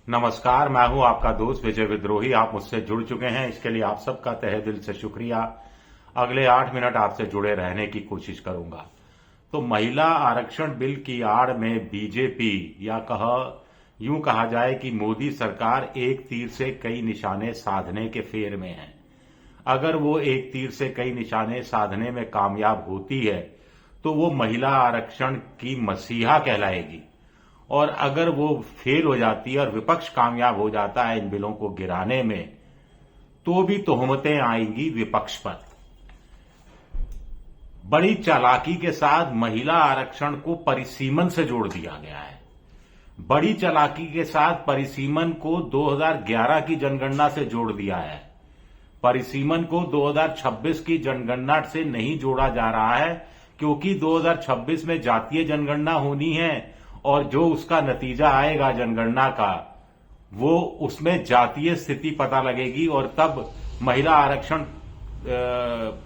नमस्कार, मैं हूं आपका दोस्त विजय विद्रोही। आप मुझसे जुड़ चुके हैं, इसके लिए आप सबका तहे दिल से शुक्रिया। अगले 8 मिनट आपसे जुड़े रहने की कोशिश करूंगा। तो महिला आरक्षण बिल की आड़ में बीजेपी या यूं कहा जाए कि मोदी सरकार एक तीर से कई निशाने साधने के फेर में है। अगर वो एक तीर से कई निशाने साधने में कामयाब होती है तो वो महिला आरक्षण की मसीहा कहलाएगी, और अगर वो फेल हो जाती है और विपक्ष कामयाब हो जाता है इन बिलों को गिराने में, तो भी तोहमतें आएंगी विपक्ष पर। बड़ी चालाकी के साथ महिला आरक्षण को परिसीमन से जोड़ दिया गया है। बड़ी चालाकी के साथ परिसीमन को 2011 की जनगणना से जोड़ दिया है। परिसीमन को 2026 की जनगणना से नहीं जोड़ा जा रहा है, क्योंकि 2026 में जातीय जनगणना होनी है और जो उसका नतीजा आएगा जनगणना का, वो उसमें जातीय स्थिति पता लगेगी और तब महिला आरक्षण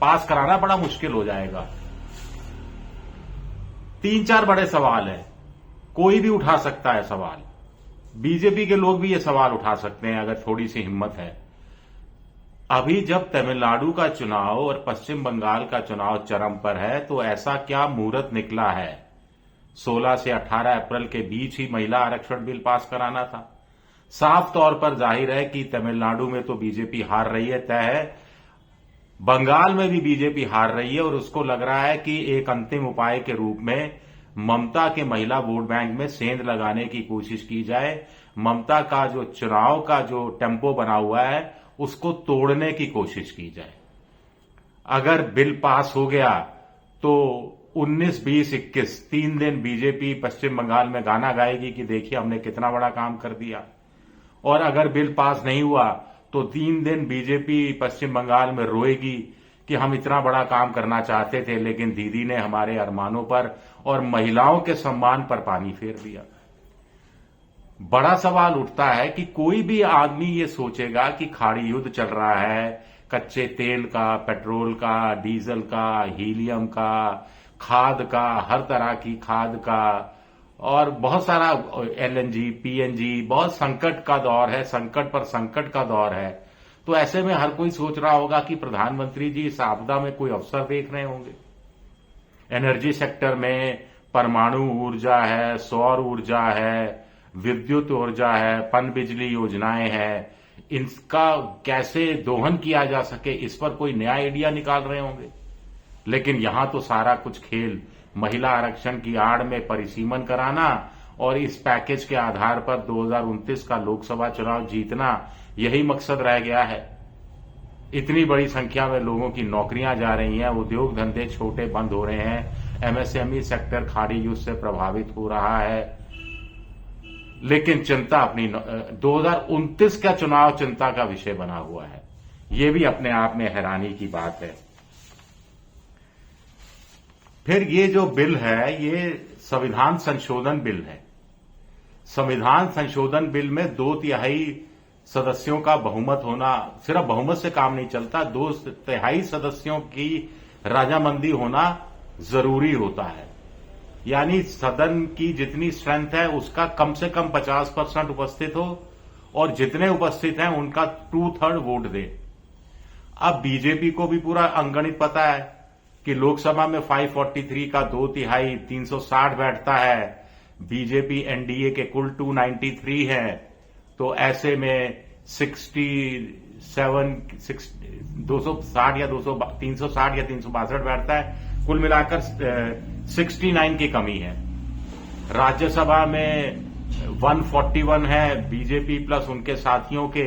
पास कराना बड़ा मुश्किल हो जाएगा। 3-4 बड़े सवाल हैं, कोई भी उठा सकता है सवाल। बीजेपी के लोग भी ये सवाल उठा सकते हैं अगर थोड़ी सी हिम्मत है। अभी जब तमिलनाडु का चुनाव और पश्चिम बंगाल का चुनाव चरम पर है, तो ऐसा क्या मुहूर्त निकला है 16 से 18 अप्रैल के बीच ही महिला आरक्षण बिल पास कराना था। साफ तौर पर जाहिर है कि तमिलनाडु में तो बीजेपी हार रही है, तय है। बंगाल में भी बीजेपी हार रही है और उसको लग रहा है कि एक अंतिम उपाय के रूप में ममता के महिला वोट बैंक में सेंध लगाने की कोशिश की जाए। ममता का जो चुनाव का जो टेम्पो बना हुआ है उसको तोड़ने की कोशिश की जाए। अगर बिल पास हो गया तो 19, 20, 21 3 दिन बीजेपी पश्चिम बंगाल में गाना गाएगी कि देखिए हमने कितना बड़ा काम कर दिया। और अगर बिल पास नहीं हुआ तो 3 दिन बीजेपी पश्चिम बंगाल में रोएगी कि हम इतना बड़ा काम करना चाहते थे, लेकिन दीदी ने हमारे अरमानों पर और महिलाओं के सम्मान पर पानी फेर दिया। बड़ा सवाल उठता है कि कोई भी आदमी ये सोचेगा कि खाड़ी युद्ध चल रहा है, कच्चे तेल का, पेट्रोल का, डीजल का, हीलियम का, खाद का, हर तरह की खाद का, और बहुत सारा एलएनजी, पीएनजी, बहुत संकट का दौर है, संकट पर संकट का दौर है। तो ऐसे में हर कोई सोच रहा होगा कि प्रधानमंत्री जी इस आपदा में कोई अवसर देख रहे होंगे। एनर्जी सेक्टर में परमाणु ऊर्जा है, सौर ऊर्जा है, विद्युत ऊर्जा है, पन बिजली योजनाएं हैं, इनका कैसे दोहन किया जा सके, इस पर कोई नया आइडिया निकाल रहे होंगे। लेकिन यहां तो सारा कुछ खेल महिला आरक्षण की आड़ में परिसीमन कराना और इस पैकेज के आधार पर 2029 का लोकसभा चुनाव जीतना, यही मकसद रह गया है। इतनी बड़ी संख्या में लोगों की नौकरियां जा रही हैं, उद्योग धंधे छोटे बंद हो रहे हैं, एमएसएमई सेक्टर खाड़ी युद्ध से प्रभावित हो रहा है। लेकिन चिंता अपनी 2029 का चुनाव चिंता का विषय बना हुआ है। ये भी अपने आप में हैरानी की बात है। फिर ये जो बिल है, ये संविधान संशोधन बिल है। संविधान संशोधन बिल में 2/3 सदस्यों का बहुमत होना, सिर्फ बहुमत से काम नहीं चलता, 2/3 सदस्यों की रजामंदी होना जरूरी होता है। यानी सदन की जितनी स्ट्रेंथ है उसका कम से कम 50% उपस्थित हो और जितने उपस्थित हैं उनका 2/3 वोट दे। अब बीजेपी को भी पूरा अंगणित पता है कि लोकसभा में 543 का 2/3 360 बैठता है, बीजेपी एनडीए के कुल 293 है, तो ऐसे में 260 या 362 बैठता है। कुल मिलाकर 69 की कमी है। राज्यसभा में 141 है, बीजेपी प्लस उनके साथियों के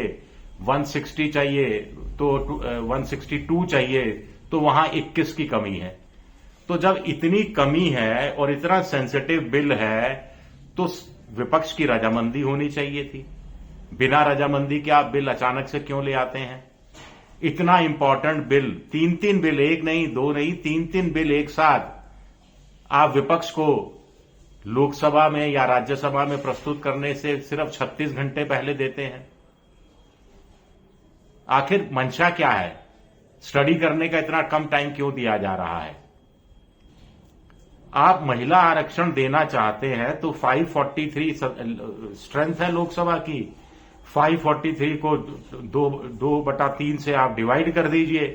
160 चाहिए, तो 162 चाहिए, तो वहां 21 की कमी है। तो जब इतनी कमी है और इतना सेंसिटिव बिल है, तो विपक्ष की रजामंदी होनी चाहिए थी। बिना रजामंदी के आप बिल अचानक से क्यों ले आते हैं? इतना इंपॉर्टेंट बिल, 3 बिल, एक नहीं, 2 नहीं, 3 बिल एक साथ आप विपक्ष को लोकसभा में या राज्यसभा में प्रस्तुत करने से सिर्फ 36 घंटे पहले देते हैं। आखिर मंशा क्या है? स्टडी करने का इतना कम टाइम क्यों दिया जा रहा है? आप महिला आरक्षण देना चाहते हैं तो 543 स्ट्रेंथ है लोकसभा की, 543 को 2/3 से आप डिवाइड कर दीजिए,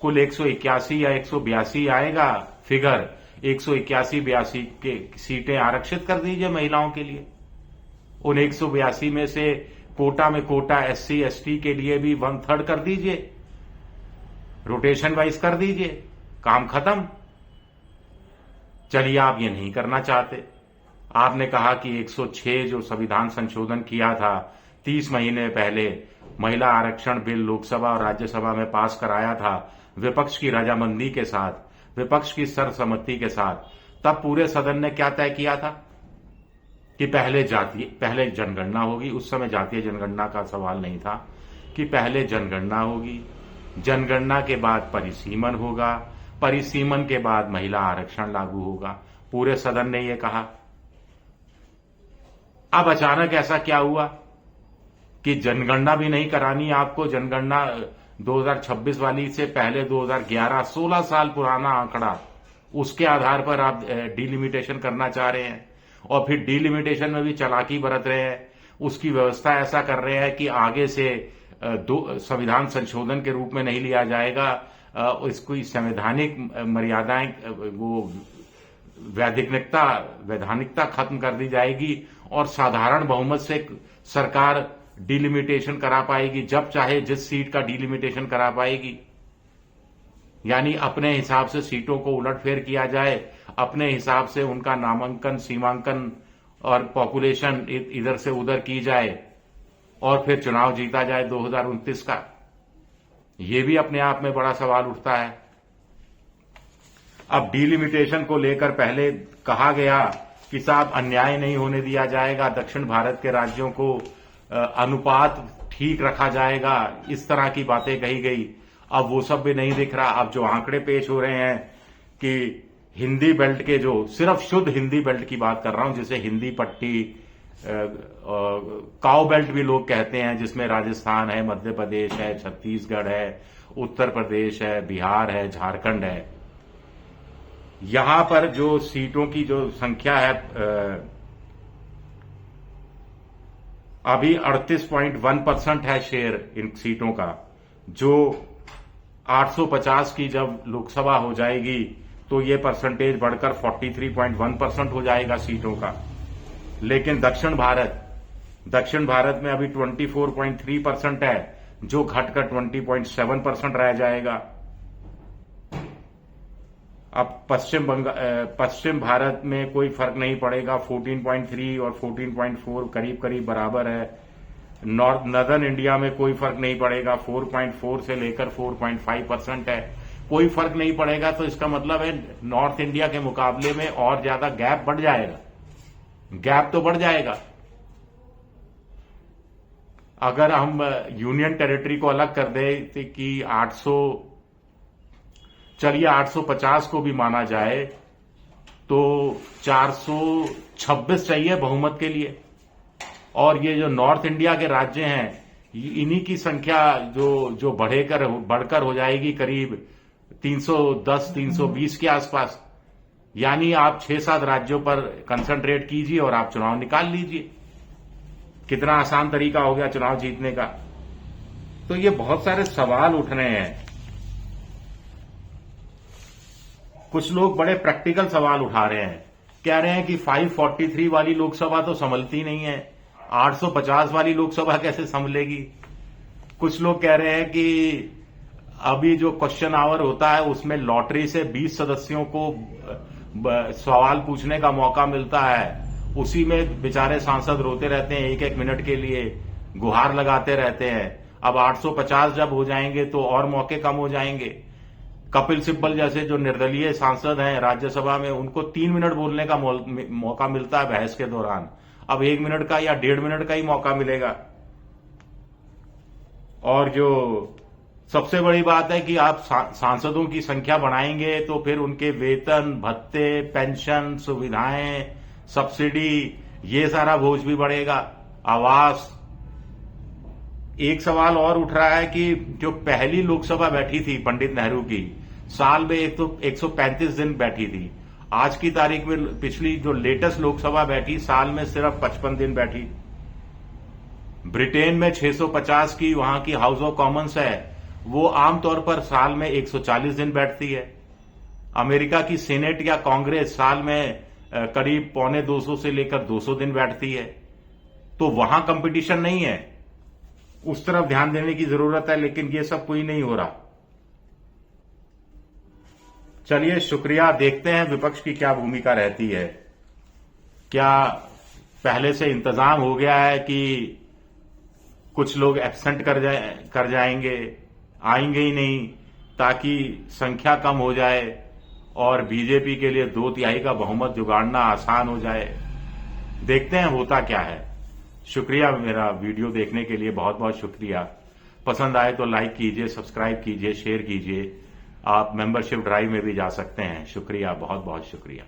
कुल 181 या 182 आएगा फिगर। 181-82 के सीटें आरक्षित कर दीजिए महिलाओं के लिए। उन 182 में से कोटा में कोटा SC ST के लिए भी 1/3 कर दीजिए, रोटेशन वाइज कर दीजिए, काम खत्म। चलिए आप ये नहीं करना चाहते। आपने कहा कि 106 जो संविधान संशोधन किया था 30 महीने पहले, महिला आरक्षण बिल लोकसभा और राज्यसभा में पास कराया था विपक्ष की रजामंदी के साथ, विपक्ष की सर्वसम्मति के साथ। तब पूरे सदन ने क्या तय किया था कि पहले जनगणना होगी। उस समय जातीय जनगणना का सवाल नहीं था, कि पहले जनगणना होगी, जनगणना के बाद परिसीमन होगा, परिसीमन के बाद महिला आरक्षण लागू होगा। पूरे सदन ने यह कहा। अब अचानक ऐसा क्या हुआ कि जनगणना भी नहीं करानी आपको। जनगणना 2026 वाली से पहले 2011, 16 साल पुराना आंकड़ा, उसके आधार पर आप डिलिमिटेशन करना चाह रहे हैं। और फिर डिलिमिटेशन में भी चालाकी बरत रहे हैं। उसकी व्यवस्था ऐसा कर रहे हैं कि आगे से संविधान संशोधन के रूप में नहीं लिया जाएगा, इसको संवैधानिक मर्यादाएं, वो वैधानिकता खत्म कर दी जाएगी और साधारण बहुमत से सरकार डिलिमिटेशन करा पाएगी, जब चाहे जिस सीट का डिलिमिटेशन करा पाएगी। यानी अपने हिसाब से सीटों को उलटफेर किया जाए, अपने हिसाब से उनका नामांकन, सीमांकन और पॉपुलेशन इधर से उधर की जाए और फिर चुनाव जीता जाए 2029 का। यह भी अपने आप में बड़ा सवाल उठता है। अब डिलिमिटेशन को लेकर पहले कहा गया कि साहब अन्याय नहीं होने दिया जाएगा, दक्षिण भारत के राज्यों को अनुपात ठीक रखा जाएगा, इस तरह की बातें कही गई। अब वो सब भी नहीं दिख रहा। अब जो आंकड़े पेश हो रहे हैं कि हिंदी बेल्ट के, जो सिर्फ शुद्ध हिंदी बेल्ट की बात कर रहा हूं, जिसे हिंदी पट्टी, काउ बेल्ट भी लोग कहते हैं, जिसमें राजस्थान है, मध्य प्रदेश है, छत्तीसगढ़ है, उत्तर प्रदेश है, बिहार है, झारखंड है। यहां पर जो सीटों की जो संख्या है अभी 38.1% है शेयर इन सीटों का। जो 850 की जब लोकसभा हो जाएगी तो ये परसेंटेज बढ़कर 43.1% हो जाएगा सीटों का। लेकिन दक्षिण भारत में अभी 24.3% है, जो घटकर 20.7% रह जाएगा। अब पश्चिम भारत में कोई फर्क नहीं पड़ेगा, 14.3 और 14.4 करीब करीब बराबर है। नॉर्दर्न इंडिया में कोई फर्क नहीं पड़ेगा, 4.4 से लेकर 4.5% है, कोई फर्क नहीं पड़ेगा। तो इसका मतलब है नॉर्थ इंडिया के मुकाबले में और ज्यादा गैप बढ़ जाएगा, गैप तो बढ़ जाएगा। अगर हम यूनियन टेरिटरी को अलग कर दें कि 850 को भी माना जाए तो 426 चाहिए बहुमत के लिए। और ये जो नॉर्थ इंडिया के राज्य हैं, इन्हीं की संख्या जो बढ़कर हो जाएगी करीब 310-320 के आसपास। यानी आप 6-7 राज्यों पर कंसंट्रेट कीजिए और आप चुनाव निकाल लीजिए। कितना आसान तरीका हो गया चुनाव जीतने का। तो ये बहुत सारे सवाल उठ रहे हैं। कुछ लोग बड़े प्रैक्टिकल सवाल उठा रहे हैं, कह रहे हैं कि 543 वाली लोकसभा तो संभलती नहीं है, 850 वाली लोकसभा कैसे संभलेगी। कुछ लोग कह रहे हैं कि अभी जो क्वेश्चन आवर होता है उसमें लॉटरी से 20 सदस्यों को सवाल पूछने का मौका मिलता है, उसी में बेचारे सांसद रोते रहते हैं, 1-1 मिनट के लिए गुहार लगाते रहते हैं। अब 850 जब हो जाएंगे तो और मौके कम हो जाएंगे। कपिल सिब्बल जैसे जो निर्दलीय सांसद हैं राज्यसभा में, उनको 3 मिनट बोलने का मौका मिलता है बहस के दौरान। अब 1 मिनट का या 1.5 मिनट का ही मौका मिलेगा। और जो सबसे बड़ी बात है कि आप सांसदों की संख्या बढ़ाएंगे तो फिर उनके वेतन, भत्ते, पेंशन, सुविधाएं, सब्सिडी, ये सारा बोझ भी बढ़ेगा, आवास। एक सवाल और उठ रहा है कि जो पहली लोकसभा बैठी थी पंडित नेहरू की, साल में 135 दिन बैठी थी। आज की तारीख में पिछली जो लेटेस्ट लोकसभा बैठी, साल में सिर्फ 55 दिन बैठी। ब्रिटेन में 650 की वहां की हाउस ऑफ कॉमन्स है, वो आमतौर पर साल में 140 दिन बैठती है। अमेरिका की सीनेट या कांग्रेस साल में करीब 125 से लेकर 200 दिन बैठती है। तो वहां कंपटीशन नहीं है, उस तरफ ध्यान देने की जरूरत है, लेकिन ये सब कोई नहीं हो रहा। चलिए शुक्रिया, देखते हैं विपक्ष की क्या भूमिका रहती है। क्या पहले से इंतजाम हो गया है कि कुछ लोग एब्सेंट कर जाएंगे, आएंगे ही नहीं, ताकि संख्या कम हो जाए और बीजेपी के लिए 2/3 का बहुमत जुगाड़ना आसान हो जाए। देखते हैं होता क्या है। शुक्रिया मेरा वीडियो देखने के लिए, बहुत बहुत शुक्रिया। पसंद आए तो लाइक कीजिए, सब्सक्राइब कीजिए, शेयर कीजिए। आप मेंबरशिप ड्राइव में भी जा सकते हैं। शुक्रिया, बहुत बहुत शुक्रिया।